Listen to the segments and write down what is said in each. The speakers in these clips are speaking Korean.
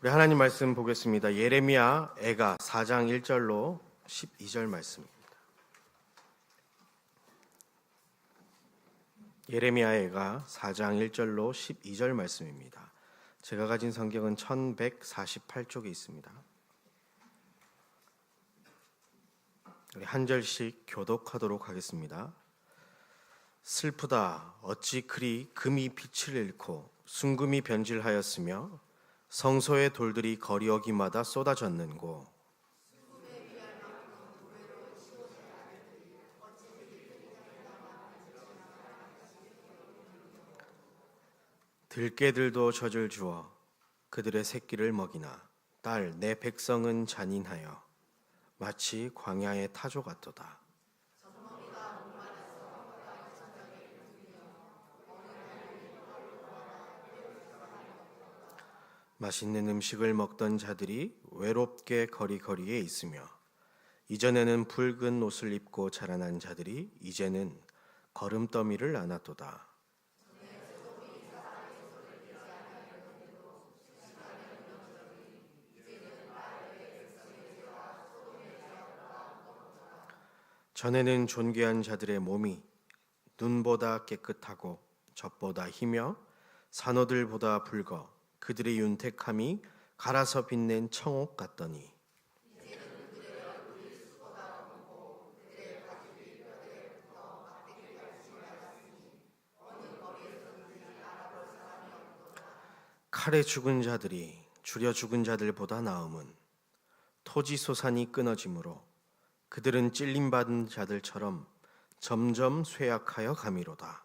우리 하나님 말씀 보겠습니다. 예레미야 애가 4장 1절로 12절 말씀입니다. 예레미야 애가 4장 1절로 12절 말씀입니다. 제가 가진 성경은 1148쪽에 있습니다. 우리 한 절씩 교독하도록 하겠습니다. 슬프다 어찌 그리 금이 빛을 잃고 순금이 변질하였으며 성소의 돌들이 거리 어기마다 쏟아졌는고. 들깨들도 젖을 주어 그들의 새끼를 먹이나 딸 내 백성은 잔인하여 마치 광야의 타조 같도다. 맛있는 음식을 먹던 자들이 외롭게 거리거리에 있으며 이전에는 붉은 옷을 입고 자라난 자들이 이제는 거름더미를 안았도다. 전에는 존귀한 자들의 몸이 눈보다 깨끗하고 젖보다 희며 산호들보다 붉어 그들의 윤택함이 갈아서 빛낸 청옥 같더니 칼에 죽은 자들이 줄여 죽은 자들보다 나음은 토지 소산이 끊어지므로 그들은 찔림받은 자들처럼 점점 쇠약하여 가미로다.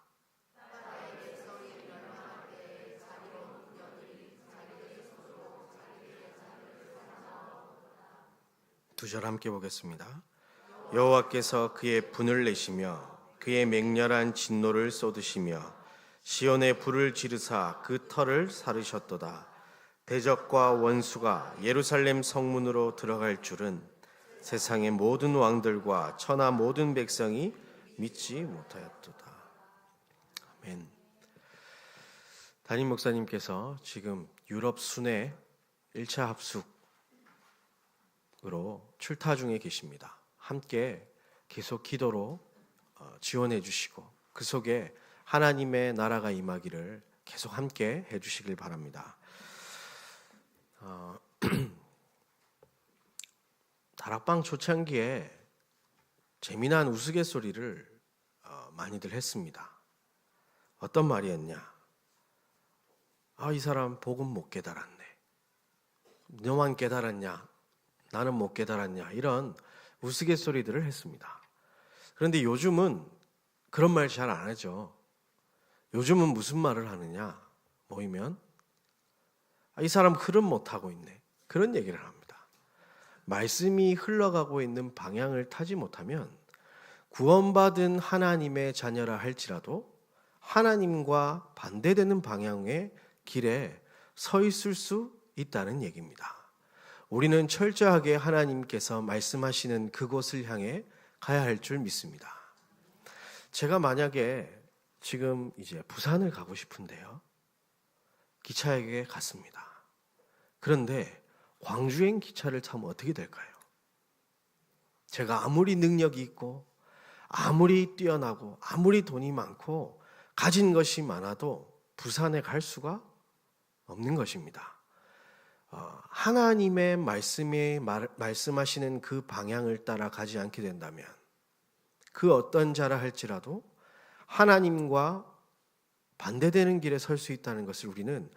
두 절 함께 보겠습니다. 여호와께서 그의 분을 내시며 그의 맹렬한 진노를 쏟으시며 시온에 불을 지르사 그 터를 사르셨도다. 대적과 원수가 예루살렘 성문으로 들어갈 줄은 세상의 모든 왕들과 천하 모든 백성이 믿지 못하였도다. 아멘. 담임 목사님께서 지금 유럽 순회 1차 합숙으로 출타 중에 계십니다. 함께 계속 기도로 지원해 주시고 그 속에 하나님의 나라가 임하기를 계속 함께 해주시길 바랍니다. 다락방 초창기에 재미난 우스갯소리를 많이들 했습니다. 어떤 말이었냐? 이 사람 복음 못 깨달았네. 너만 깨달았냐? 나는 못 깨달았냐? 이런 우스갯소리들을 했습니다. 그런데 요즘은 그런 말 잘 안 하죠. 요즘은 무슨 말을 하느냐? 모이면 이 사람 흐름 못하고 있네. 그런 얘기를 합니다. 말씀이 흘러가고 있는 방향을 타지 못하면 구원받은 하나님의 자녀라 할지라도 하나님과 반대되는 방향의 길에 서 있을 수 있다는 얘기입니다. 우리는 철저하게 하나님께서 말씀하시는 그곳을 향해 가야 할 줄 믿습니다. 제가 만약에 지금 이제 부산을 가고 싶은데요. 기차역에 갔습니다. 그런데 광주행 기차를 타면 어떻게 될까요? 제가 아무리 능력이 있고 아무리 뛰어나고 아무리 돈이 많고 가진 것이 많아도 부산에 갈 수가 없는 것입니다. 하나님의 말씀에 말씀하시는 그 방향을 따라 가지 않게 된다면 그 어떤 자라 할지라도 하나님과 반대되는 길에 설 수 있다는 것을 우리는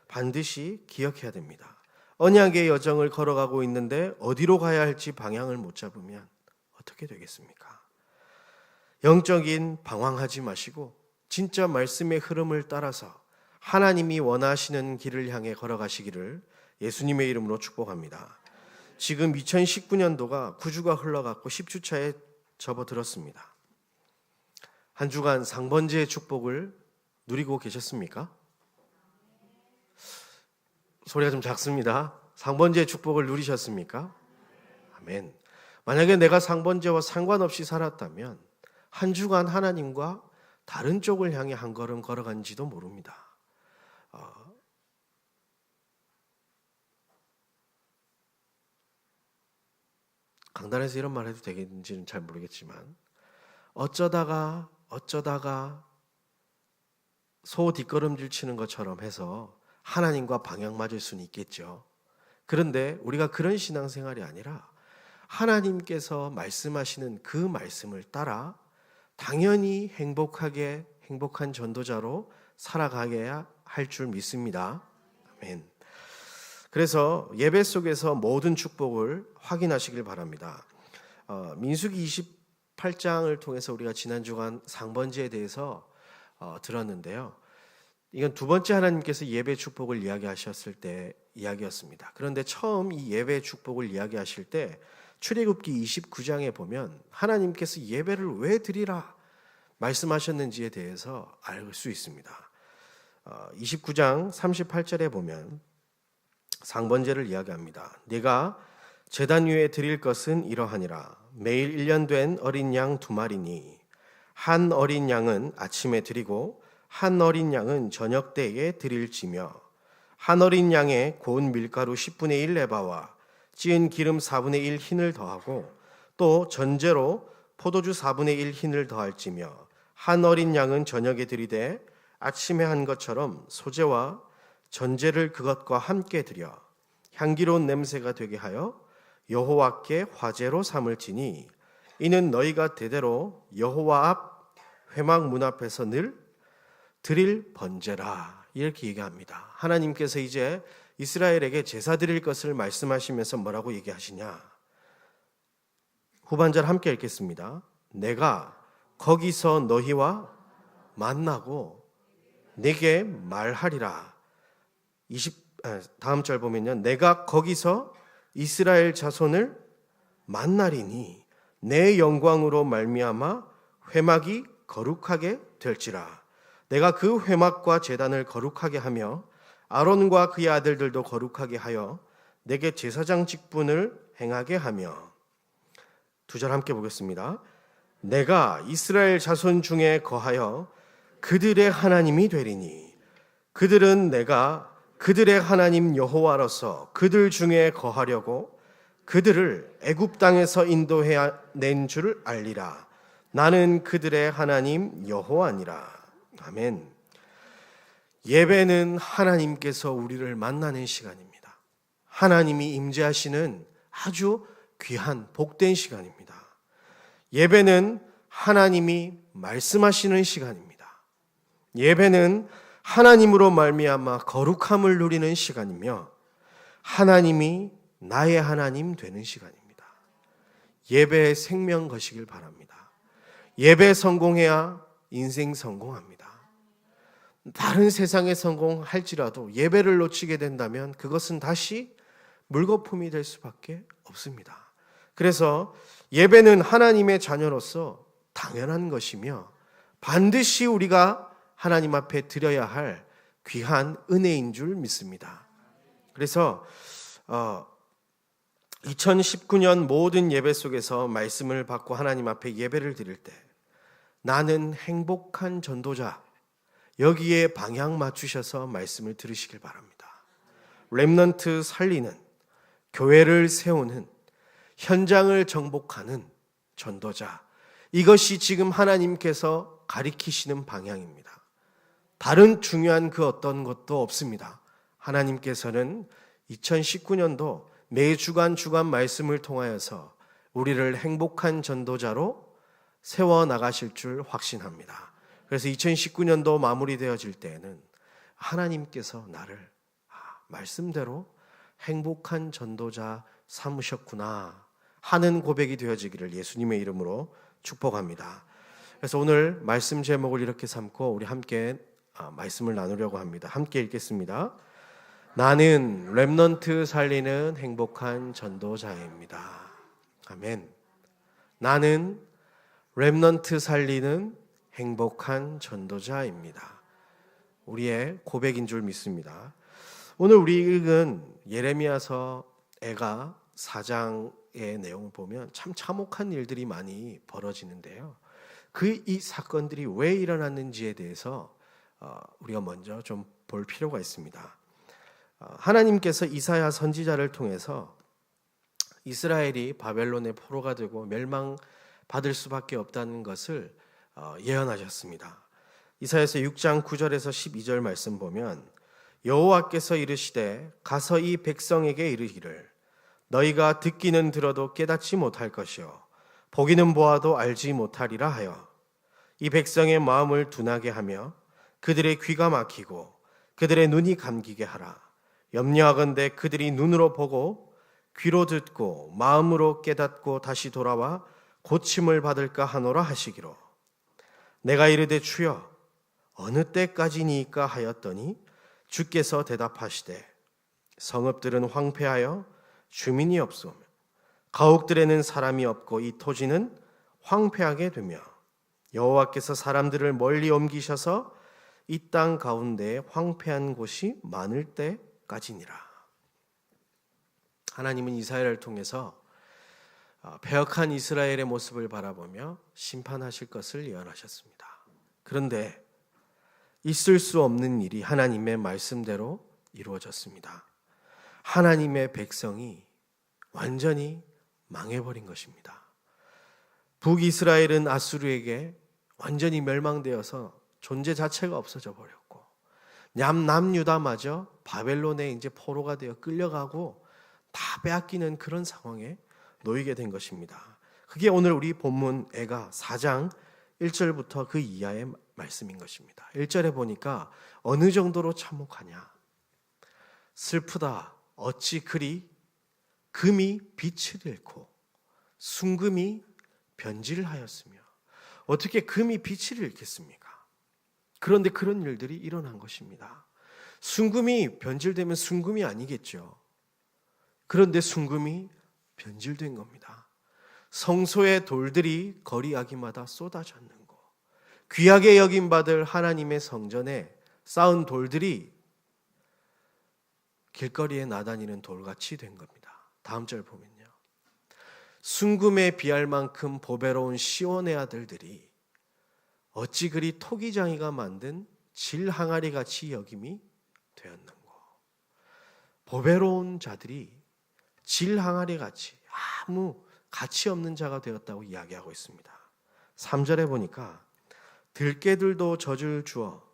반드시 기억해야 됩니다. 언약의 여정을 걸어가고 있는데 어디로 가야 할지 방향을 못 잡으면 어떻게 되겠습니까? 영적인 방황하지 마시고 진짜 말씀의 흐름을 따라서 하나님이 원하시는 길을 향해 걸어가시기를 예수님의 이름으로 축복합니다. 지금 2019년도가 9주가 흘러갔고 10주차에 접어들었습니다. 한 주간 상번제의 축복을 누리고 계셨습니까? 소리가 좀 작습니다. 상번제의 축복을 누리셨습니까? 아멘. 만약에 내가 상번제와 상관없이 살았다면 한 주간 하나님과 다른 쪽을 향해 한 걸음 걸어간지도 모릅니다. 강단에서 이런 말 해도 되겠는지는 잘 모르겠지만 어쩌다가 소 뒷걸음질 치는 것처럼 해서 하나님과 방향 맞을 수는 있겠죠. 그런데 우리가 그런 신앙생활이 아니라 하나님께서 말씀하시는 그 말씀을 따라 당연히 행복한 전도자로 살아가야 할 줄 믿습니다. 아멘. 그래서 예배 속에서 모든 축복을 확인하시길 바랍니다. 민수기 28장을 통해서 우리가 지난 주간 상번제에 대해서 들었는데요. 이건 두 번째 하나님께서 예배 축복을 이야기하셨을 때 이야기였습니다. 그런데 처음 이 예배 축복을 이야기하실 때 출애굽기 29장에 보면 하나님께서 예배를 왜 드리라 말씀하셨는지에 대해서 알 수 있습니다. 29장 38절에 보면 상번제를 이야기합니다. 네가 제단 위에 드릴 것은 이러하니라. 매일 1년 된 어린 양 2마리니 한 어린 양은 아침에 드리고 한 어린 양은 저녁 때에 드릴지며 한 어린 양에 고운 밀가루 10분의 1 에바와 찌은 기름 4분의 1 흰을 더하고 또 전제로 포도주 4분의 1 흰을 더할지며 한 어린 양은 저녁에 드리되 아침에 한 것처럼 소제와 전제를 그것과 함께 드려 향기로운 냄새가 되게 하여 여호와께 화제로 삼을지니 이는 너희가 대대로 여호와 앞 회막 문 앞에서 늘 드릴 번제라. 이렇게 얘기합니다. 하나님께서 이제 이스라엘에게 제사 드릴 것을 말씀하시면서 뭐라고 얘기하시냐? 후반절 함께 읽겠습니다. 내가 거기서 너희와 만나고 내게 말하리라. 다음 절 보면요. 내가 거기서 이스라엘 자손을 만나리니 내 영광으로 말미암아 회막이 거룩하게 될지라. 내가 그 회막과 제단을 거룩하게 하며 아론과 그의 아들들도 거룩하게 하여 내게 제사장 직분을 행하게 하며. 두 절 함께 보겠습니다. 내가 이스라엘 자손 중에 거하여 그들의 하나님이 되리니 그들은 내가 그들의 하나님 여호와로서 그들 중에 거하려고 그들을 애굽 땅에서 인도해 낸 줄 알리라. 나는 그들의 하나님 여호와니라. 아멘. 예배는 하나님께서 우리를 만나는 시간입니다. 하나님이 임재하시는 아주 귀한 복된 시간입니다. 예배는 하나님이 말씀하시는 시간입니다. 예배는 하나님으로 말미암아 거룩함을 누리는 시간이며 하나님이 나의 하나님 되는 시간입니다. 예배의 생명 거시길 바랍니다. 예배 성공해야 인생 성공합니다. 다른 세상에 성공할지라도 예배를 놓치게 된다면 그것은 다시 물거품이 될 수밖에 없습니다. 그래서 예배는 하나님의 자녀로서 당연한 것이며 반드시 우리가 하나님 앞에 드려야 할 귀한 은혜인 줄 믿습니다. 그래서 2019년 모든 예배 속에서 말씀을 받고 하나님 앞에 예배를 드릴 때 나는 행복한 전도자, 여기에 방향 맞추셔서 말씀을 들으시길 바랍니다. 렘넌트 살리는, 교회를 세우는, 현장을 정복하는 전도자, 이것이 지금 하나님께서 가리키시는 방향입니다. 다른 중요한 그 어떤 것도 없습니다. 하나님께서는 2019년도 매 주간 말씀을 통하여서 우리를 행복한 전도자로 세워나가실 줄 확신합니다. 그래서 2019년도 마무리되어질 때에는 하나님께서 나를 말씀대로 행복한 전도자 삼으셨구나 하는 고백이 되어지기를 예수님의 이름으로 축복합니다. 그래서 오늘 말씀 제목을 이렇게 삼고 우리 함께 말씀을 나누려고 합니다. 함께 읽겠습니다. 나는 렘넌트 살리는 행복한 전도자입니다. 아멘. 나는 렘넌트 살리는 행복한 전도자입니다. 우리의 고백인 줄 믿습니다. 오늘 우리 읽은 예레미야서 애가 4장의 내용을 보면 참 참혹한 일들이 많이 벌어지는데요. 이 사건들이 왜 일어났는지에 대해서 우리가 먼저 좀 볼 필요가 있습니다. 하나님께서 이사야 선지자를 통해서 이스라엘이 바벨론의 포로가 되고 멸망받을 수밖에 없다는 것을 예언하셨습니다. 이사야서 6장 9절에서 12절 말씀 보면 여호와께서 이르시되 가서 이 백성에게 이르기를 너희가 듣기는 들어도 깨닫지 못할 것이요 보기는 보아도 알지 못하리라 하여 이 백성의 마음을 둔하게 하며 그들의 귀가 막히고 그들의 눈이 감기게 하라. 염려하건대 그들이 눈으로 보고 귀로 듣고 마음으로 깨닫고 다시 돌아와 고침을 받을까 하노라 하시기로. 내가 이르되 주여 어느 때까지니까 하였더니 주께서 대답하시되 성읍들은 황폐하여 주민이 없으며 가옥들에는 사람이 없고 이 토지는 황폐하게 되며 여호와께서 사람들을 멀리 옮기셔서 이 땅 가운데에 황폐한 곳이 많을 때까지니라. 하나님은 이스라엘을 통해서 패역한 이스라엘의 모습을 바라보며 심판하실 것을 예언하셨습니다. 그런데 있을 수 없는 일이 하나님의 말씀대로 이루어졌습니다. 하나님의 백성이 완전히 망해버린 것입니다. 북이스라엘은 아수르에게 완전히 멸망되어서 존재 자체가 없어져 버렸고 남유다마저 바벨론에 이제 포로가 되어 끌려가고 다 빼앗기는 그런 상황에 놓이게 된 것입니다. 그게 오늘 우리 본문 애가 4장 1절부터 그 이하의 말씀인 것입니다. 1절에 보니까 어느 정도로 참혹하냐. 슬프다. 어찌 그리 금이 빛을 잃고 순금이 변질하였으며. 어떻게 금이 빛을 잃겠습니까? 그런데 그런 일들이 일어난 것입니다. 순금이 변질되면 순금이 아니겠죠. 그런데 순금이 변질된 겁니다. 성소의 돌들이 거리아기마다 쏟아졌는 거. 귀하게 여김받을 하나님의 성전에 쌓은 돌들이 길거리에 나다니는 돌같이 된 겁니다. 다음 절 보면요. 순금에 비할 만큼 보배로운 시온의 아들들이 어찌 그리 토기장이가 만든 질항아리 같이 여김이 되었는고. 보배로운 자들이 질항아리 같이 아무 가치 없는 자가 되었다고 이야기하고 있습니다. 3절에 보니까 들깨들도 젖을 주어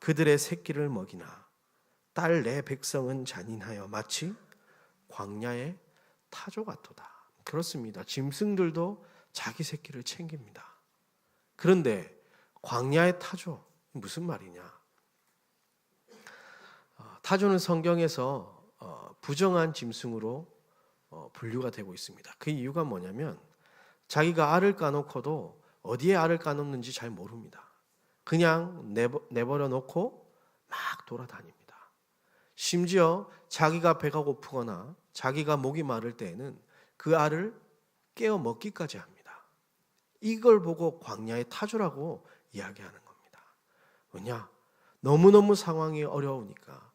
그들의 새끼를 먹이나 딸 내 백성은 잔인하여 마치 광야의 타조 같도다. 그렇습니다. 짐승들도 자기 새끼를 챙깁니다. 그런데 광야의 타조 무슨 말이냐? 타조는 성경에서 부정한 짐승으로 분류가 되고 있습니다. 그 이유가 뭐냐면 자기가 알을 까놓고도 어디에 알을 까놓는지 잘 모릅니다. 그냥 내버려 놓고 막 돌아다닙니다. 심지어 자기가 배가 고프거나 자기가 목이 마를 때에는 그 알을 깨어 먹기까지 합니다. 이걸 보고 광야의 타조라고 이야기하는 겁니다. 왜냐? 너무너무 상황이 어려우니까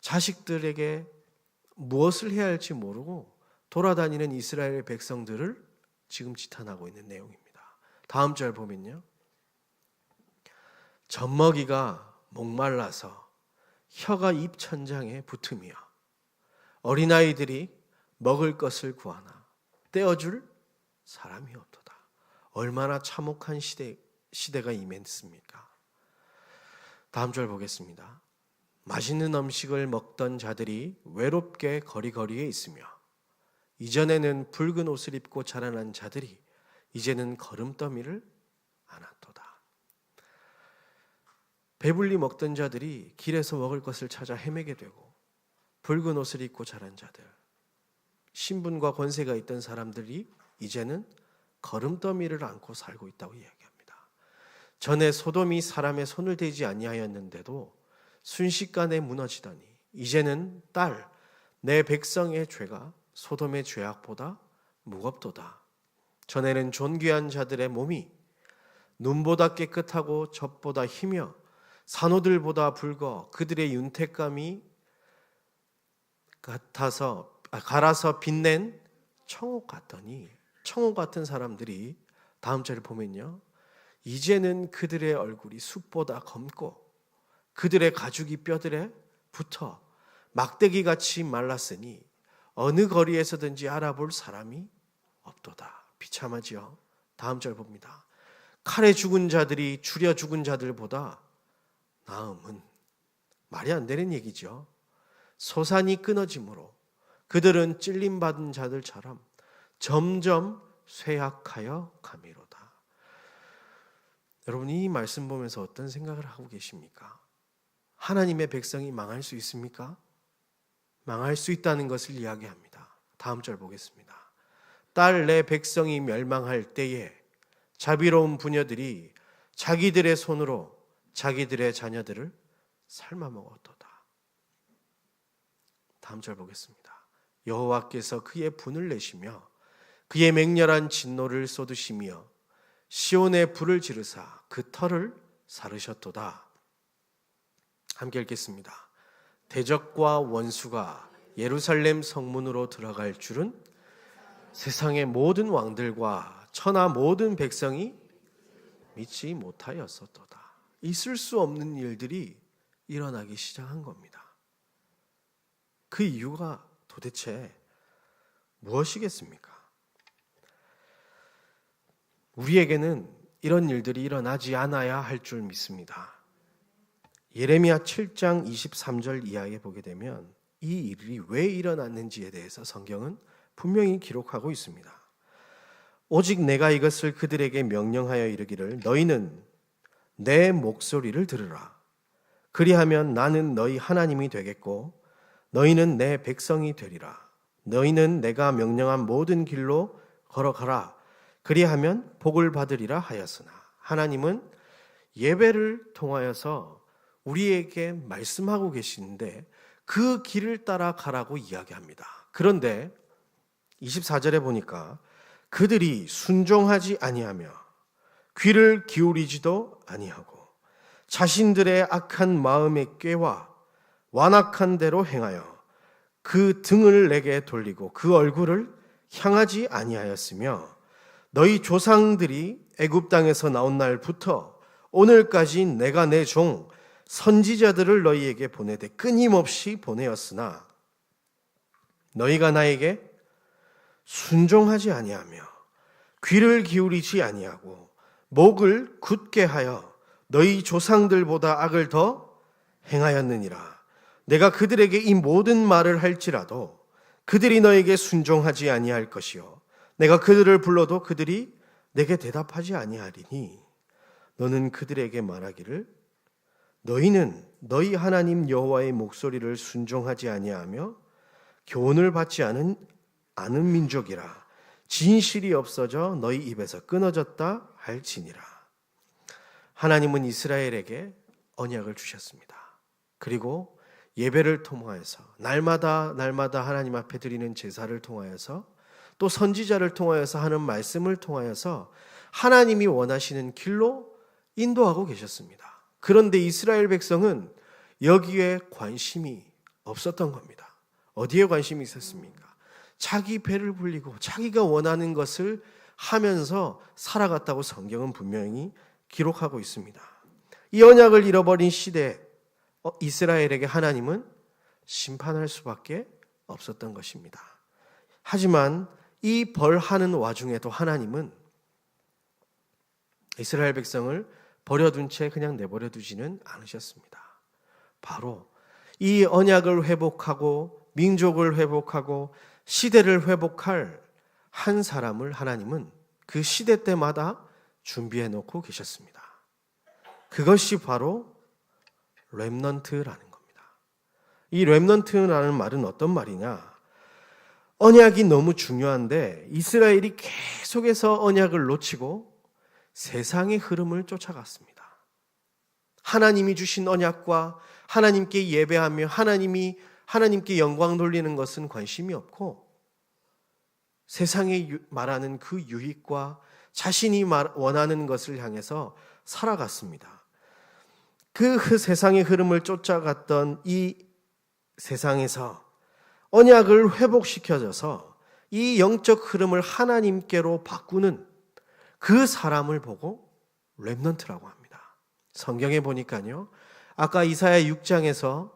자식들에게 무엇을 해야 할지 모르고 돌아다니는 이스라엘 백성들을 지금 지탄하고 있는 내용입니다. 다음 절 보면요. 젖먹이가 목말라서 혀가 입 천장에 붙으며 어린아이들이 먹을 것을 구하나 떼어줄 사람이 없도다. 얼마나 참혹한 시대가 임했습니까? 다음 절 보겠습니다. 맛있는 음식을 먹던 자들이 외롭게 거리거리에 있으며 이전에는 붉은 옷을 입고 자라난 자들이 이제는 거름더미를 안았도다. 배불리 먹던 자들이 길에서 먹을 것을 찾아 헤매게 되고 붉은 옷을 입고 자란 자들, 신분과 권세가 있던 사람들이 이제는 거름더미를 안고 살고 있다고 이야기합니다. 전에 소돔이 사람의 손을 대지 아니하였는데도 순식간에 무너지더니 이제는 딸 내 백성의 죄가 소돔의 죄악보다 무겁도다. 전에는 존귀한 자들의 몸이 눈보다 깨끗하고 젖보다 희며 산호들보다 붉어 그들의 윤택감이 갈아서 빛낸 청옥 같더니 청옥 같은 사람들이 다음 절을 보면요. 이제는 그들의 얼굴이 숯보다 검고 그들의 가죽이 뼈들에 붙어 막대기같이 말랐으니 어느 거리에서든지 알아볼 사람이 없도다. 비참하지요. 다음 절 봅니다. 칼에 죽은 자들이 추려 죽은 자들보다 나음은, 말이 안 되는 얘기죠. 소산이 끊어짐으로 그들은 찔림받은 자들처럼 점점 쇠약하여 가미로다. 여러분, 이 말씀 보면서 어떤 생각을 하고 계십니까? 하나님의 백성이 망할 수 있습니까? 망할 수 있다는 것을 이야기합니다. 다음 절 보겠습니다. 딸 내 백성이 멸망할 때에 자비로운 부녀들이 자기들의 손으로 자기들의 자녀들을 삶아 먹었도다. 다음 절 보겠습니다. 여호와께서 그의 분을 내시며 그의 맹렬한 진노를 쏟으시며 시온에 불을 지르사 그 터를 사르셨도다. 함께 읽겠습니다. 대적과 원수가 예루살렘 성문으로 들어갈 줄은 세상의 모든 왕들과 천하 모든 백성이 믿지 못하였었도다. 있을 수 없는 일들이 일어나기 시작한 겁니다. 그 이유가 도대체 무엇이겠습니까? 우리에게는 이런 일들이 일어나지 않아야 할 줄 믿습니다. 예레미야 7장 23절 이하에 보게 되면 이 일이 왜 일어났는지에 대해서 성경은 분명히 기록하고 있습니다. 오직 내가 이것을 그들에게 명령하여 이르기를 너희는 내 목소리를 들으라. 그리하면 나는 너희 하나님이 되겠고 너희는 내 백성이 되리라. 너희는 내가 명령한 모든 길로 걸어가라. 그리하면 복을 받으리라 하였으나, 하나님은 예배를 통하여서 우리에게 말씀하고 계시는데 그 길을 따라가라고 이야기합니다. 그런데 24절에 보니까 그들이 순종하지 아니하며 귀를 기울이지도 아니하고 자신들의 악한 마음의 꾀와 완악한 대로 행하여 그 등을 내게 돌리고 그 얼굴을 향하지 아니하였으며 너희 조상들이 애굽 땅에서 나온 날부터 오늘까지 내가 내 종 선지자들을 너희에게 보내되 끊임없이 보내었으나 너희가 나에게 순종하지 아니하며 귀를 기울이지 아니하고 목을 굳게 하여 너희 조상들보다 악을 더 행하였느니라. 내가 그들에게 이 모든 말을 할지라도 그들이 너에게 순종하지 아니할 것이요 내가 그들을 불러도 그들이 내게 대답하지 아니하리니 너는 그들에게 말하기를 너희는 너희 하나님 여호와의 목소리를 순종하지 아니하며 교훈을 받지 않은 민족이라. 진실이 없어져 너희 입에서 끊어졌다 할지니라. 하나님은 이스라엘에게 언약을 주셨습니다. 그리고 예배를 통하여서 날마다 하나님 앞에 드리는 제사를 통하여서 또 선지자를 통하여서 하는 말씀을 통하여서 하나님이 원하시는 길로 인도하고 계셨습니다. 그런데 이스라엘 백성은 여기에 관심이 없었던 겁니다. 어디에 관심이 있었습니까? 자기 배를 불리고 자기가 원하는 것을 하면서 살아갔다고 성경은 분명히 기록하고 있습니다. 이 언약을 잃어버린 시대 이스라엘에게 하나님은 심판할 수밖에 없었던 것입니다. 하지만 이 벌하는 와중에도 하나님은 이스라엘 백성을 버려둔 채 그냥 내버려 두지는 않으셨습니다. 바로 이 언약을 회복하고 민족을 회복하고 시대를 회복할 한 사람을 하나님은 그 시대 때마다 준비해 놓고 계셨습니다. 그것이 바로 렘넌트라는 겁니다. 이 렘넌트라는 말은 어떤 말이냐? 언약이 너무 중요한데 이스라엘이 계속해서 언약을 놓치고 세상의 흐름을 쫓아갔습니다. 하나님이 주신 언약과 하나님께 예배하며 하나님께 영광 돌리는 것은 관심이 없고 세상이 말하는 그 유익과 자신이 원하는 것을 향해서 살아갔습니다. 그 세상의 흐름을 쫓아갔던 이 세상에서 언약을 회복시켜줘서 이 영적 흐름을 하나님께로 바꾸는 그 사람을 보고 렘넌트라고 합니다. 성경에 보니까요, 아까 이사야 6장에서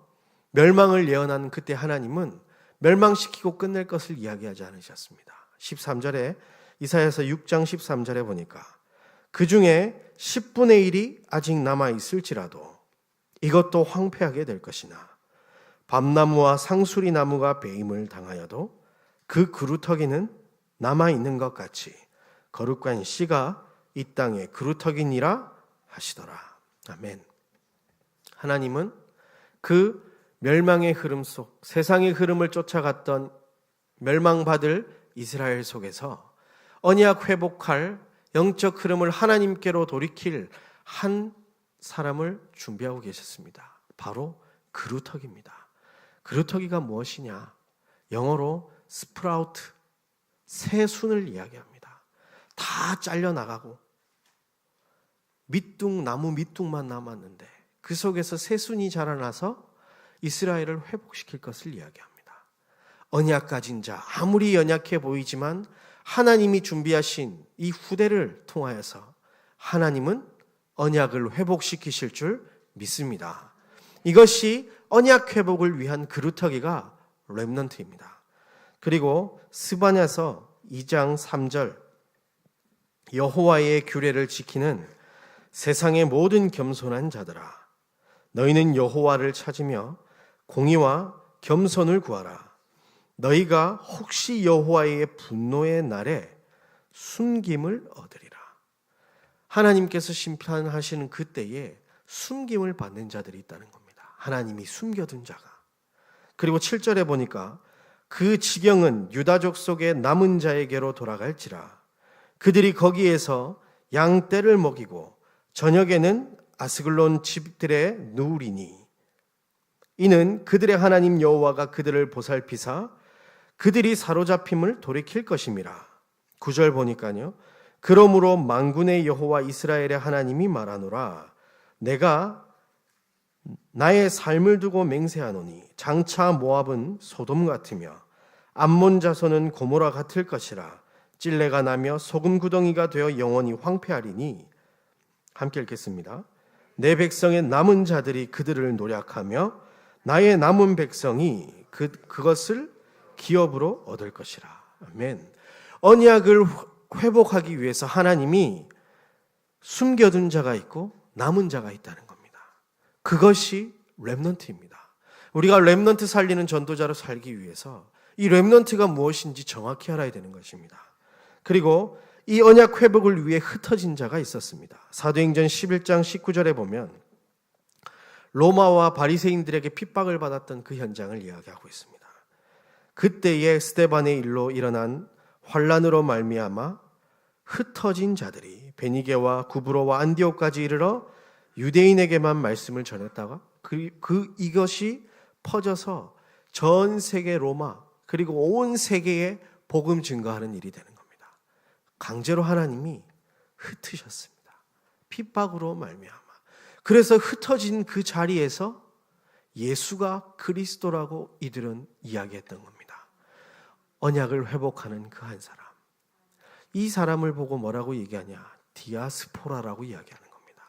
멸망을 예언한 그때 하나님은 멸망시키고 끝낼 것을 이야기하지 않으셨습니다. 13절에 이사야서 6장 13절에 보니까 그 중에 10분의 1이 아직 남아있을지라도 이것도 황폐하게 될 것이나 밤나무와 상수리 나무가 배임을 당하여도 그 그루터기는 남아있는 것 같이 거룩한 씨가 이 땅에 그루터기니라 하시더라. 아멘. 하나님은 그 멸망의 흐름 속, 세상의 흐름을 쫓아갔던 멸망받을 이스라엘 속에서 언약 회복할 영적 흐름을 하나님께로 돌이킬 한 사람을 준비하고 계셨습니다. 바로 그루터기입니다. 그루터기가 무엇이냐? 영어로 스프라우트, 새순을 이야기합니다. 다 잘려나가고 나무 밑둥만 남았는데 그 속에서 새순이 자라나서 이스라엘을 회복시킬 것을 이야기합니다. 언약 가진 자, 아무리 연약해 보이지만 하나님이 준비하신 이 후대를 통하여서 하나님은 언약을 회복시키실 줄 믿습니다. 이것이 언약 회복을 위한 그루터기가 렘넌트입니다. 그리고 스바냐서 2장 3절 여호와의 규례를 지키는 세상의 모든 겸손한 자들아 너희는 여호와를 찾으며 공의와 겸손을 구하라. 너희가 혹시 여호와의 분노의 날에 숨김을 얻으리라. 하나님께서 심판하시는 그때에 숨김을 받는 자들이 있다는 겁니다. 하나님이 숨겨둔 자가. 그리고 7절에 보니까 그 지경은 유다족 속의 남은 자에게로 돌아갈지라. 그들이 거기에서 양떼를 먹이고 저녁에는 아스글론 집들에 누우리니 이는 그들의 하나님 여호와가 그들을 보살피사 그들이 사로잡힘을 돌이킬 것임이라. 9절 보니까요. 그러므로 만군의 여호와 이스라엘의 하나님이 말하노라. 내가 나의 삶을 두고 맹세하노니 장차 모압은 소돔 같으며 암몬 자손은 고모라 같을 것이라. 찔레가 나며 소금 구덩이가 되어 영원히 황폐하리니. 함께 읽겠습니다. 내 백성의 남은 자들이 그들을 노략하며 나의 남은 백성이 그것을 기업으로 얻을 것이라. 아멘. 언약을 회복하기 위해서 하나님이 숨겨둔 자가 있고 남은 자가 있다는 겁니다. 그것이 렘넌트입니다. 우리가 렘넌트 살리는 전도자로 살기 위해서 이 렘넌트가 무엇인지 정확히 알아야 되는 것입니다. 그리고 이 언약 회복을 위해 흩어진 자가 있었습니다. 사도행전 11장 19절에 보면 로마와 바리새인들에게 핍박을 받았던 그 현장을 이야기하고 있습니다. 그때의 스데반의 일로 일어난 환란으로 말미암아 흩어진 자들이 베니게와 구브로와 안디옥까지 이르러 유대인에게만 말씀을 전했다가 이것이 퍼져서 전 세계 로마 그리고 온 세계에 복음 증거하는 일이 되는 겁니다. 강제로 하나님이 흩으셨습니다. 핍박으로 말미암아. 그래서 흩어진 그 자리에서 예수가 그리스도라고 이들은 이야기했던 겁니다. 언약을 회복하는 그 한 사람. 이 사람을 보고 뭐라고 얘기하냐? 디아스포라라고 이야기하는 겁니다.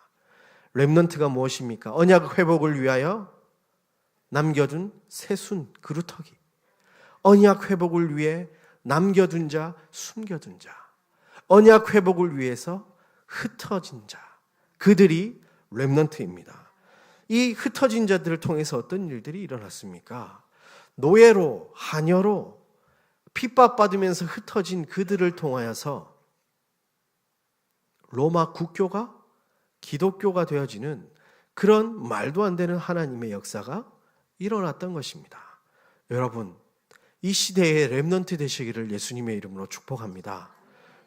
렘넌트가 무엇입니까? 언약 회복을 위하여 남겨둔 새순, 그루터기. 언약 회복을 위해 남겨둔 자, 숨겨둔 자. 언약 회복을 위해서 흩어진 자. 그들이 렘넌트입니다. 이 흩어진 자들을 통해서 어떤 일들이 일어났습니까? 노예로, 하녀로 핍박받으면서 흩어진 그들을 통하여서 로마 국교가 기독교가 되어지는 그런 말도 안 되는 하나님의 역사가 일어났던 것입니다. 여러분, 이 시대의 렘넌트 되시기를 예수님의 이름으로 축복합니다.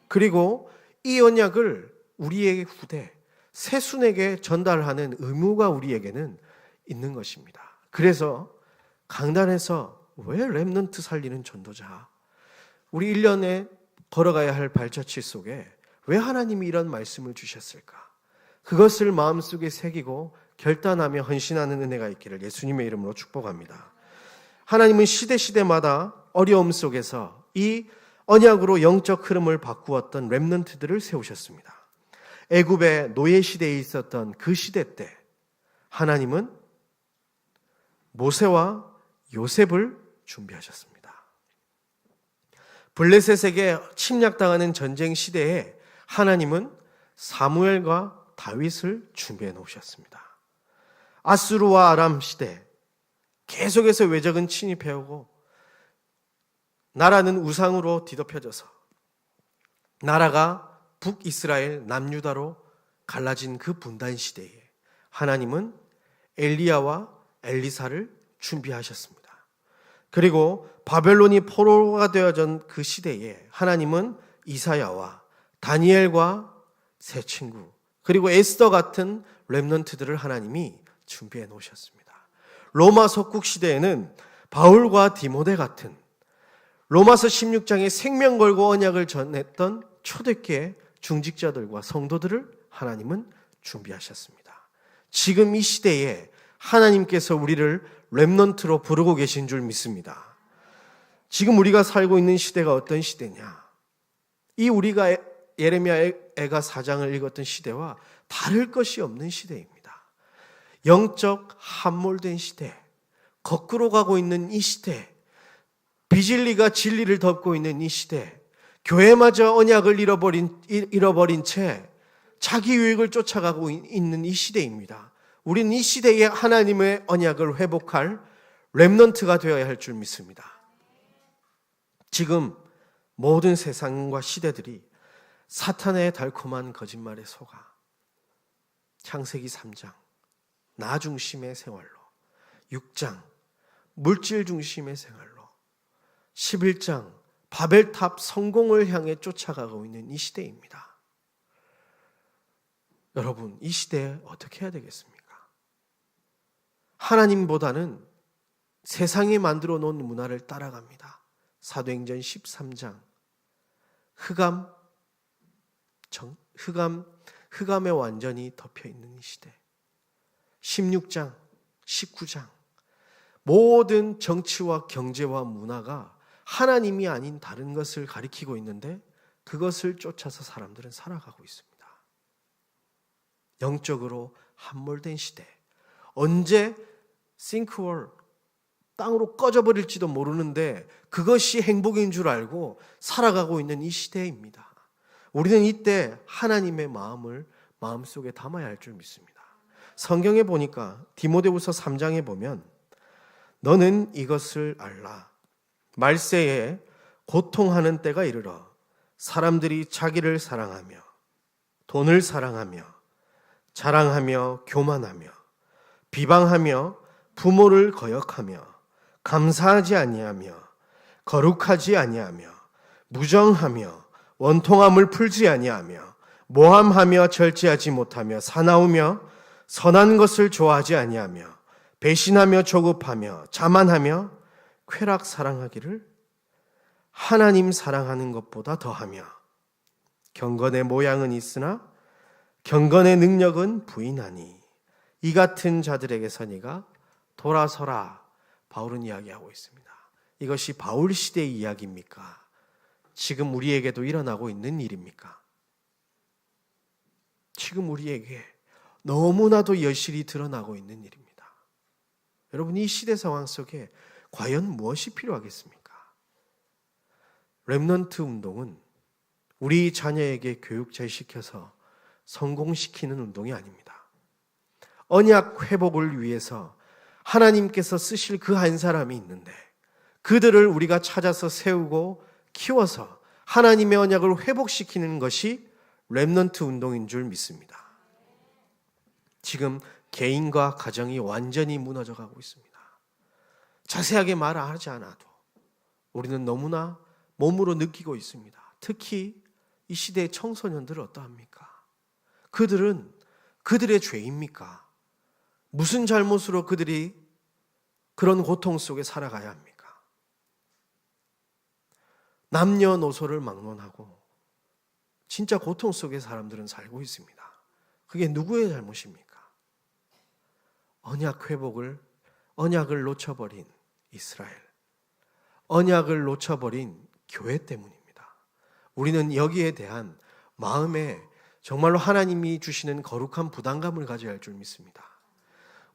그리고 이 언약을 우리의 후대, 새순에게 전달하는 의무가 우리에게는 있는 것입니다. 그래서 강단에서 왜 렘넌트 살리는 전도자? 우리 1년에 걸어가야 할 발자취 속에 왜 하나님이 이런 말씀을 주셨을까? 그것을 마음속에 새기고 결단하며 헌신하는 은혜가 있기를 예수님의 이름으로 축복합니다. 하나님은 시대마다 어려움 속에서 이 언약으로 영적 흐름을 바꾸었던 렘넌트들을 세우셨습니다. 애굽의 노예 시대에 있었던 그 시대 때 하나님은 모세와 요셉을 준비하셨습니다. 블레셋에게 침략당하는 전쟁 시대에 하나님은 사무엘과 다윗을 준비해 놓으셨습니다. 아수르와 아람 시대 계속해서 외적은 침입해오고 나라는 우상으로 뒤덮여져서 나라가 북이스라엘 남유다로 갈라진 그 분단 시대에 하나님은 엘리야와 엘리사를 준비하셨습니다. 그리고 바벨론이 포로가 되어진 그 시대에 하나님은 이사야와 다니엘과 세 친구 그리고 에스더 같은 렘넌트들을 하나님이 준비해 놓으셨습니다. 로마 속국 시대에는 바울과 디모데 같은 로마서 16장에 생명 걸고 언약을 전했던 초대교회 중직자들과 성도들을 하나님은 준비하셨습니다. 지금 이 시대에 하나님께서 우리를 렘넌트로 부르고 계신 줄 믿습니다. 지금 우리가 살고 있는 시대가 어떤 시대냐? 이 우리가 예레미야가 4장을 읽었던 시대와 다를 것이 없는 시대입니다. 영적 함몰된 시대, 거꾸로 가고 있는 이 시대, 비진리가 진리를 덮고 있는 이 시대, 교회마저 언약을 잃어버린 채 자기 유익을 쫓아가고 있는 이 시대입니다. 우리는 이 시대에 하나님의 언약을 회복할 렘넌트가 되어야 할 줄 믿습니다. 지금 모든 세상과 시대들이 사탄의 달콤한 거짓말에 속아 창세기 3장 나 중심의 생활로, 6장 물질 중심의 생활로, 11장 바벨탑 성공을 향해 쫓아가고 있는 이 시대입니다. 여러분, 이 시대에 어떻게 해야 되겠습니까? 하나님보다는 세상이 만들어 놓은 문화를 따라갑니다. 사도행전 13장 흑암에 완전히 덮여 있는 이 시대. 16장, 19장 모든 정치와 경제와 문화가 하나님이 아닌 다른 것을 가리키고 있는데 그것을 쫓아서 사람들은 살아가고 있습니다. 영적으로 함몰된 시대. 언제 싱크홀 땅으로 꺼져버릴지도 모르는데 그것이 행복인 줄 알고 살아가고 있는 이 시대입니다. 우리는 이때 하나님의 마음을 마음속에 담아야 할 줄 믿습니다. 성경에 보니까 디모데후서 3장에 보면 너는 이것을 알라. 말세에 고통하는 때가 이르러 사람들이 자기를 사랑하며 돈을 사랑하며 자랑하며 교만하며 비방하며 부모를 거역하며 감사하지 아니하며 거룩하지 아니하며 무정하며 원통함을 풀지 아니하며 모함하며 절제하지 못하며 사나우며 선한 것을 좋아하지 아니하며 배신하며 조급하며 자만하며 쾌락 사랑하기를 하나님 사랑하는 것보다 더하며 경건의 모양은 있으나 경건의 능력은 부인하니 이 같은 자들에게서 네가 돌아서라. 바울은 이야기하고 있습니다. 이것이 바울 시대의 이야기입니까? 지금 우리에게도 일어나고 있는 일입니까? 지금 우리에게 너무나도 여실히 드러나고 있는 일입니다. 여러분, 이 시대 상황 속에 과연 무엇이 필요하겠습니까? 렘넌트 운동은 우리 자녀에게 교육제시켜서 성공시키는 운동이 아닙니다. 언약 회복을 위해서 하나님께서 쓰실 그 한 사람이 있는데 그들을 우리가 찾아서 세우고 키워서 하나님의 언약을 회복시키는 것이 렘넌트 운동인 줄 믿습니다. 지금 개인과 가정이 완전히 무너져 가고 있습니다. 자세하게 말하지 않아도 우리는 너무나 몸으로 느끼고 있습니다. 특히 이 시대의 청소년들은 어떠합니까? 그들은 그들의 죄입니까? 무슨 잘못으로 그들이 그런 고통 속에 살아가야 합니까? 남녀노소를 막론하고 진짜 고통 속에 사람들은 살고 있습니다. 그게 누구의 잘못입니까? 언약을 놓쳐버린 이스라엘, 언약을 놓쳐버린 교회 때문입니다. 우리는 여기에 대한 마음에 정말로 하나님이 주시는 거룩한 부담감을 가져야 할 줄 믿습니다.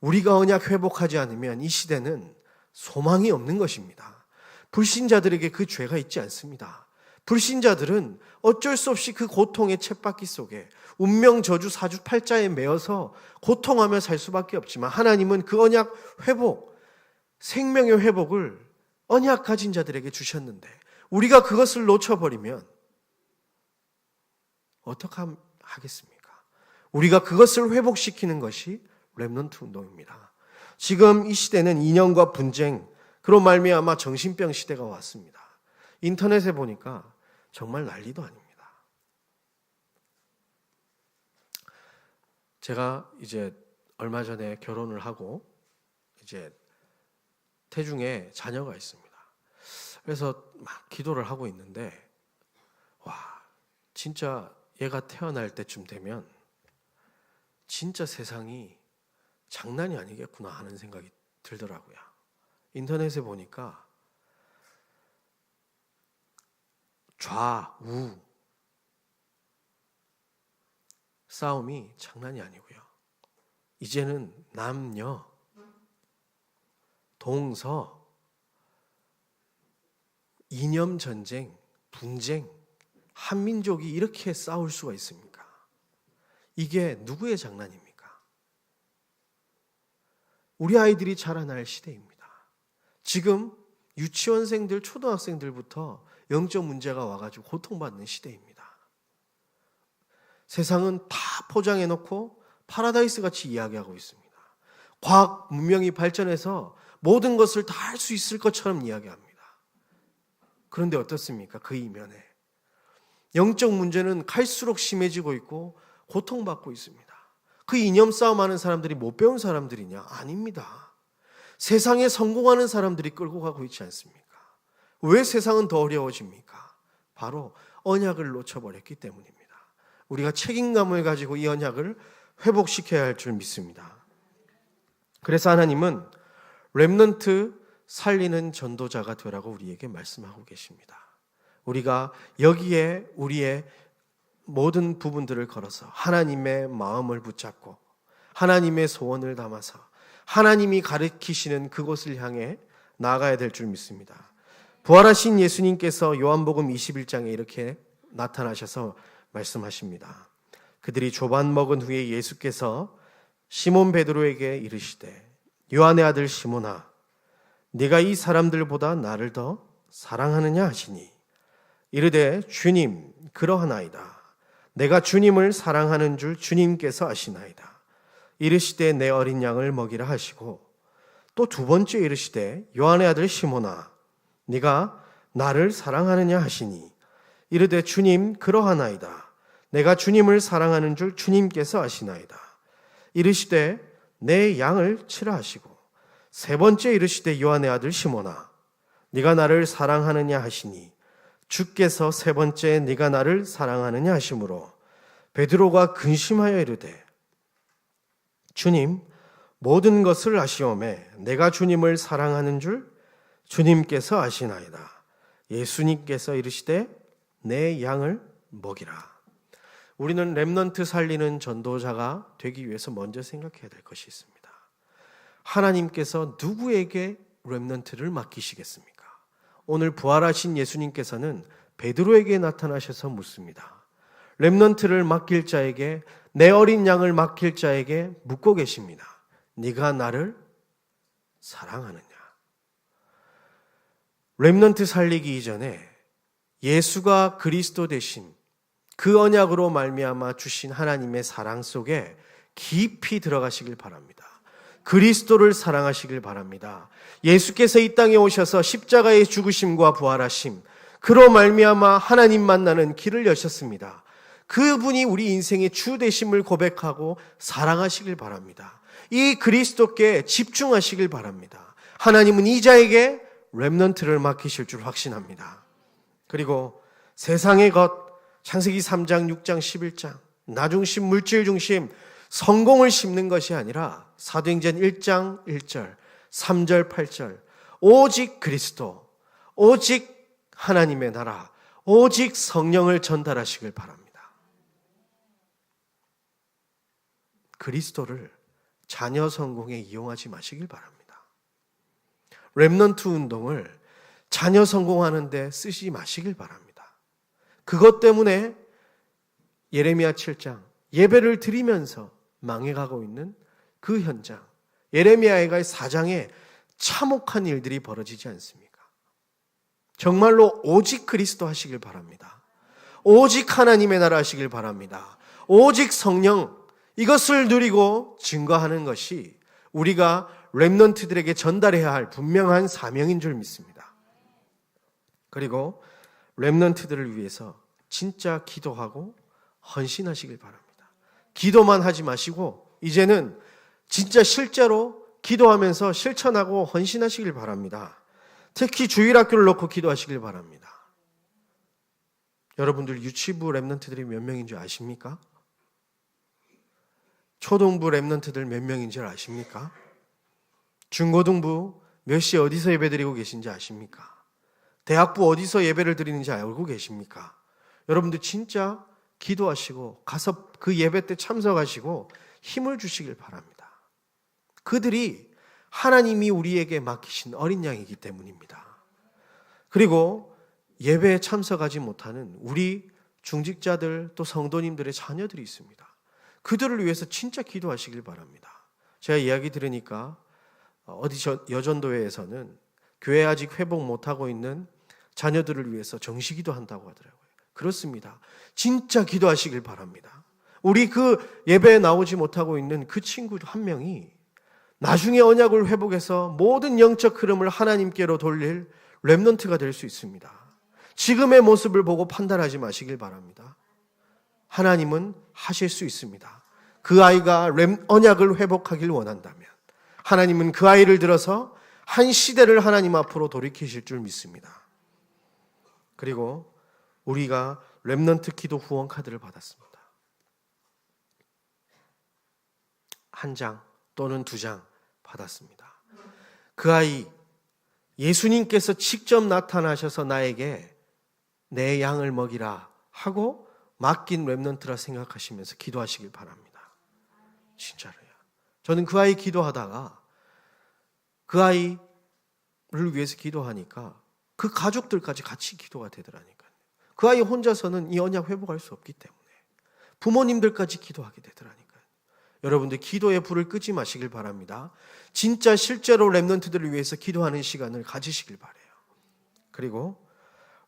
우리가 언약 회복하지 않으면 이 시대는 소망이 없는 것입니다. 불신자들에게 그 죄가 있지 않습니다. 불신자들은 어쩔 수 없이 그 고통의 쳇바퀴 속에 운명 저주 사주팔자에 매어서 고통하며 살 수밖에 없지만 하나님은 그 언약 회복, 생명의 회복을 언약 가진 자들에게 주셨는데 우리가 그것을 놓쳐버리면 어떻게 하겠습니까? 우리가 그것을 회복시키는 것이 렘넌트 운동입니다. 지금 이 시대는 이념과 분쟁, 그로 말미암아 정신병 시대가 왔습니다. 인터넷에 보니까 정말 난리도 아닙니다. 제가 이제 얼마 전에 결혼을 하고 이제 태중에 자녀가 있습니다. 그래서 막 기도를 하고 있는데 와, 진짜 얘가 태어날 때쯤 되면 진짜 세상이 장난이 아니겠구나 하는 생각이 들더라고요. 인터넷에 보니까 좌우 싸움이 장난이 아니고요. 이제는 남녀, 동서, 이념 전쟁, 분쟁, 한민족이 이렇게 싸울 수가 있습니까? 이게 누구의 장난입니까? 우리 아이들이 자라날 시대입니다. 지금 유치원생들, 초등학생들부터 영적 문제가 와가지고 고통받는 시대입니다. 세상은 다 포장해놓고 파라다이스 같이 이야기하고 있습니다. 과학 문명이 발전해서 모든 것을 다 할 수 있을 것처럼 이야기합니다. 그런데 어떻습니까? 그 이면에 영적 문제는 갈수록 심해지고 있고 고통받고 있습니다. 그 이념 싸움하는 사람들이 못 배운 사람들이냐? 아닙니다. 세상에 성공하는 사람들이 끌고 가고 있지 않습니까? 왜 세상은 더 어려워집니까? 바로 언약을 놓쳐버렸기 때문입니다. 우리가 책임감을 가지고 이 언약을 회복시켜야 할 줄 믿습니다. 그래서 하나님은 렘넌트 살리는 전도자가 되라고 우리에게 말씀하고 계십니다. 우리가 여기에 우리의 모든 부분들을 걸어서 하나님의 마음을 붙잡고 하나님의 소원을 담아서 하나님이 가르치시는 그곳을 향해 나아가야 될 줄 믿습니다. 부활하신 예수님께서 요한복음 21장에 이렇게 나타나셔서 말씀하십니다. 그들이 조반 먹은 후에 예수께서 시몬 베드로에게 이르시되 요한의 아들 시몬아 네가 이 사람들보다 나를 더 사랑하느냐 하시니 이르되 주님 그러하나이다. 내가 주님을 사랑하는 줄 주님께서 아시나이다. 이르시되 내 어린 양을 먹이라 하시고 또 두 번째 이르시되 요한의 아들 시몬아 네가 나를 사랑하느냐 하시니 이르되 주님 그러하나이다. 내가 주님을 사랑하는 줄 주님께서 아시나이다. 이르시되 내 양을 치라 하시고 세 번째 이르시되 요한의 아들 시몬아 네가 나를 사랑하느냐 하시니 주께서 세 번째 네가 나를 사랑하느냐 하시므로 베드로가 근심하여 이르되 주님 모든 것을 아시오매 내가 주님을 사랑하는 줄 주님께서 아시나이다. 예수님께서 이르시되 내 양을 먹이라. 우리는 렘넌트 살리는 전도자가 되기 위해서 먼저 생각해야 될 것이 있습니다. 하나님께서 누구에게 렘넌트를 맡기시겠습니까? 오늘 부활하신 예수님께서는 베드로에게 나타나셔서 묻습니다. 렘넌트를 맡길 자에게 내 어린 양을 맡길 자에게 묻고 계십니다. 네가 나를 사랑하느냐? 렘넌트 살리기 이전에 예수가 그리스도 되신 그 언약으로 말미암아 주신 하나님의 사랑 속에 깊이 들어가시길 바랍니다. 그리스도를 사랑하시길 바랍니다. 예수께서 이 땅에 오셔서 십자가의 죽으심과 부활하심, 그로 말미암아 하나님 만나는 길을 여셨습니다. 그분이 우리 인생의 주 되심을 고백하고 사랑하시길 바랍니다. 이 그리스도께 집중하시길 바랍니다. 하나님은 이 자에게 렘넌트를 맡기실 줄 확신합니다. 그리고 세상의 것, 창세기 3장, 6장, 11장, 나중심, 물질 중심, 성공을 심는 것이 아니라 사도행전 1장 1절, 3절, 8절 오직 그리스도, 오직 하나님의 나라, 오직 성령을 전달하시길 바랍니다. 그리스도를 자녀 성공에 이용하지 마시길 바랍니다. 렘넌트 운동을 자녀 성공하는 데 쓰지 마시길 바랍니다. 그것 때문에 예레미야 7장 예배를 드리면서 망해가고 있는 그 현장, 예레미야의 4장에 참혹한 일들이 벌어지지 않습니까? 정말로 오직 그리스도 하시길 바랍니다. 오직 하나님의 나라 하시길 바랍니다. 오직 성령, 이것을 누리고 증거하는 것이 우리가 렘넌트들에게 전달해야 할 분명한 사명인 줄 믿습니다. 그리고 렘넌트들을 위해서 진짜 기도하고 헌신하시길 바랍니다. 기도만 하지 마시고 이제는 진짜 실제로 기도하면서 실천하고 헌신하시길 바랍니다. 특히 주일학교를 놓고 기도하시길 바랍니다. 여러분들 유치부 렘넌트들이 몇 명인 줄 아십니까? 초등부 렘넌트들 몇 명인 줄 아십니까? 중고등부 몇 시에 어디서 예배드리고 계신지 아십니까? 대학부 어디서 예배를 드리는지 알고 계십니까? 여러분들 진짜 기도하시고 가서 그 예배 때 참석하시고 힘을 주시길 바랍니다. 그들이 하나님이 우리에게 맡기신 어린 양이기 때문입니다. 그리고 예배에 참석하지 못하는 우리 중직자들 또 성도님들의 자녀들이 있습니다. 그들을 위해서 진짜 기도하시길 바랍니다. 제가 이야기 들으니까 어디 여전도회에서는 교회 아직 회복 못하고 있는 자녀들을 위해서 정시기도 한다고 하더라고요. 그렇습니다. 진짜 기도하시길 바랍니다. 우리 그 예배에 나오지 못하고 있는 그 친구 한 명이 나중에 언약을 회복해서 모든 영적 흐름을 하나님께로 돌릴 렘넌트가 될 수 있습니다. 지금의 모습을 보고 판단하지 마시길 바랍니다. 하나님은 하실 수 있습니다. 그 아이가 언약을 회복하길 원한다면 하나님은 그 아이를 들어서 한 시대를 하나님 앞으로 돌이키실 줄 믿습니다. 그리고 우리가 렘넌트 기도 후원 카드를 받았습니다. 한 장 또는 2장 받았습니다. 그 아이 예수님께서 직접 나타나셔서 나에게 내 양을 먹이라 하고 맡긴 렘넌트라 생각하시면서 기도하시길 바랍니다. 진짜로요. 저는 그 아이 기도하다가 그 아이를 위해서 기도하니까 그 가족들까지 같이 기도가 되더라니까요. 그 아이 혼자서는 이 언약 회복할 수 없기 때문에 부모님들까지 기도하게 되더라니까요. 여러분들 기도의 불을 끄지 마시길 바랍니다. 진짜 실제로 렘넌트들을 위해서 기도하는 시간을 가지시길 바라요. 그리고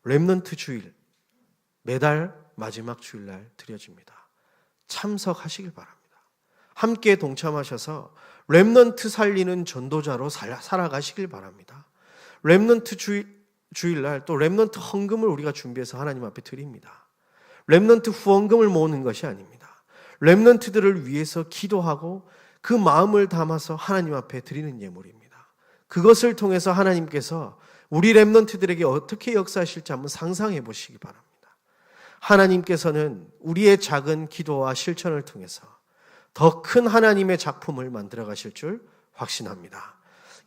렘넌트 주일 매달 마지막 주일날 드려집니다. 참석하시길 바랍니다. 함께 동참하셔서 렘넌트 살리는 전도자로 살아가시길 바랍니다. 렘넌트 주일날 또 렘넌트 헌금을 우리가 준비해서 하나님 앞에 드립니다. 렘넌트 후원금을 모으는 것이 아닙니다. 렘넌트들을 위해서 기도하고 그 마음을 담아서 하나님 앞에 드리는 예물입니다. 그것을 통해서 하나님께서 우리 렘넌트들에게 어떻게 역사하실지 한번 상상해 보시기 바랍니다. 하나님께서는 우리의 작은 기도와 실천을 통해서 더 큰 하나님의 작품을 만들어 가실 줄 확신합니다.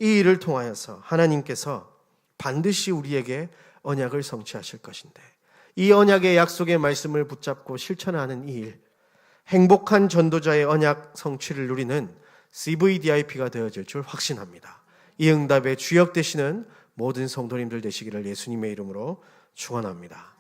이 일을 통하여서 하나님께서 반드시 우리에게 언약을 성취하실 것인데 이 언약의 약속의 말씀을 붙잡고 실천하는 이 일, 행복한 전도자의 언약 성취를 누리는 CVDIP가 되어질 줄 확신합니다. 이 응답의 주역 되시는 모든 성도님들 되시기를 예수님의 이름으로 축원합니다.